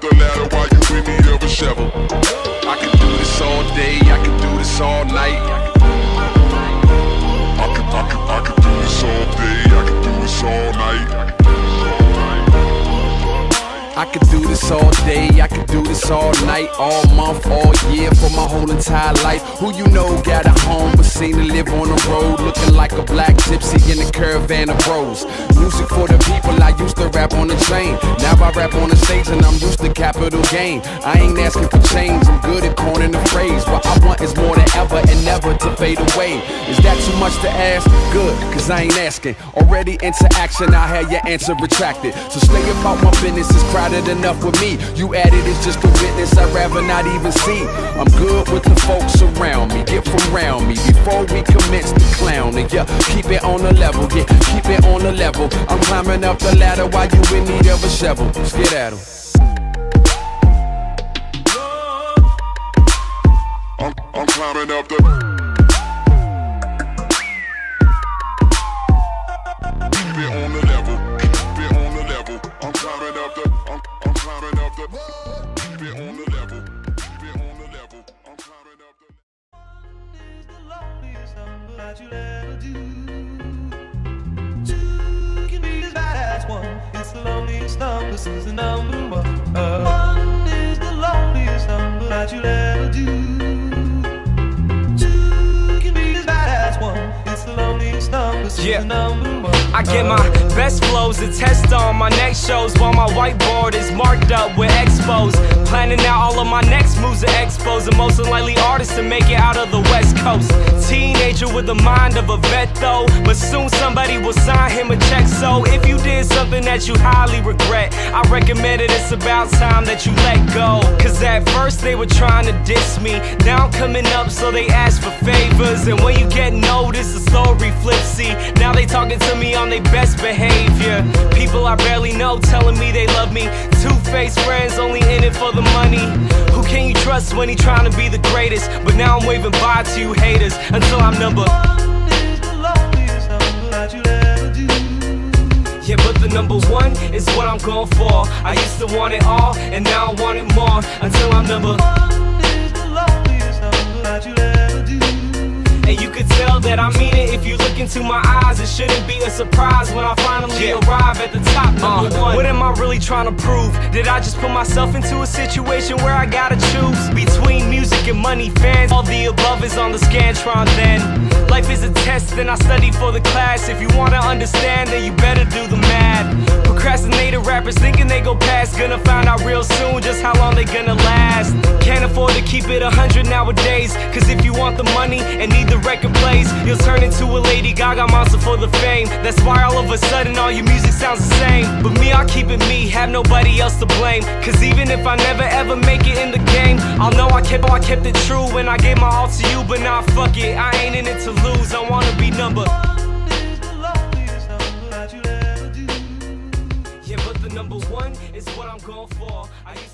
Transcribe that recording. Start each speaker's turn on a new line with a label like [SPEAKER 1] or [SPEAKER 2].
[SPEAKER 1] the ladder while you in need of a shovel. I can do this all day, I can do this all night. I can do this all day, I can do this all night.
[SPEAKER 2] I could do this all day, I could do this all night, all month, all year, for my whole entire life. Who you know got a home but seen to live on the road, looking like a black gypsy in a caravan of bros. Music for the people, I used to rap on the train. Now I rap on the stage and I'm used to capital gain. I ain't asking for change, I'm good at coining the phrase. What I want is more than ever and never to fade away. Is that too much to ask? Good, cause I ain't asking. Already into action, I had your answer retracted. So stay about my business, it's crowded enough with me. You added is just a witness, I'd rather not even see. I'm good with the folks around me, get from round me before we commence to clowning. Yeah, keep it on the level, yeah, keep it on the level. I'm climbing up the ladder while you in need of a shovel. Let's get at 'em.
[SPEAKER 1] I'm climbing up the. Keep it on the level, keep it on the level. I'm climbing up the. I'm climbing up the. Keep it on the level, keep it on the level. I'm climbing up the.
[SPEAKER 3] Is the loneliest number that you'll ever do. Two can be as bad as one. It's the loneliest number since the number one. One is the loneliest number that you'll ever do. Two can be as bad as one. It's the loneliest number since the number one.
[SPEAKER 4] I get my best flows to test on my next shows while my whiteboard is marked up with expos. Planning out all of my next moves at expos. The most unlikely artist to make it out of the West Coast. Teenager with the mind of a vet though, but soon somebody will sign him a check. So if you did something that you highly regret, I recommend it, it's about time that you let go. Cause at first they were trying to diss me, now I'm coming up so they ask for favors. And when you get noticed, the story flips. See, now they talking to me on their best behavior. People I barely know telling me they love me. Two-faced friends only in it for the money. Who can you trust when he trying to be the greatest? But now I'm waving bye to you haters until I'm number
[SPEAKER 3] one is the loneliest number that you'll ever do.
[SPEAKER 4] Yeah, but the number one is what I'm going for. I used to want it all, and now I want it more. Until I'm number
[SPEAKER 3] one is the loneliest number that you'll ever do.
[SPEAKER 4] And you could tell that I mean it if you look into my eyes. It shouldn't be a surprise when I finally arrive at the top, number one. What am I really trying to prove? Did I just put myself into a situation where I gotta choose between music and money, fans? All the above is on the Scantron then. Life is a test, then I study for the class. If you wanna understand, then you better do the math. Procrastinator rappers thinking they go past, gonna find out real soon just how long they gonna last. Can't afford to keep it 100 nowadays, cause if you want the money and need the record plays, you'll turn into a Lady Gaga monster for the fame. That's why all of a sudden all your music sounds the same. But me, I'll keep it me, have nobody else to blame. Cause even if I never ever make it in the game, I'll know I kept it true when I gave my all to you. But nah, fuck it, I ain't in it to lose, I wanna be number
[SPEAKER 3] one is the loneliest number that you'll ever do.
[SPEAKER 4] Yeah, but the number one is what I'm going for. I used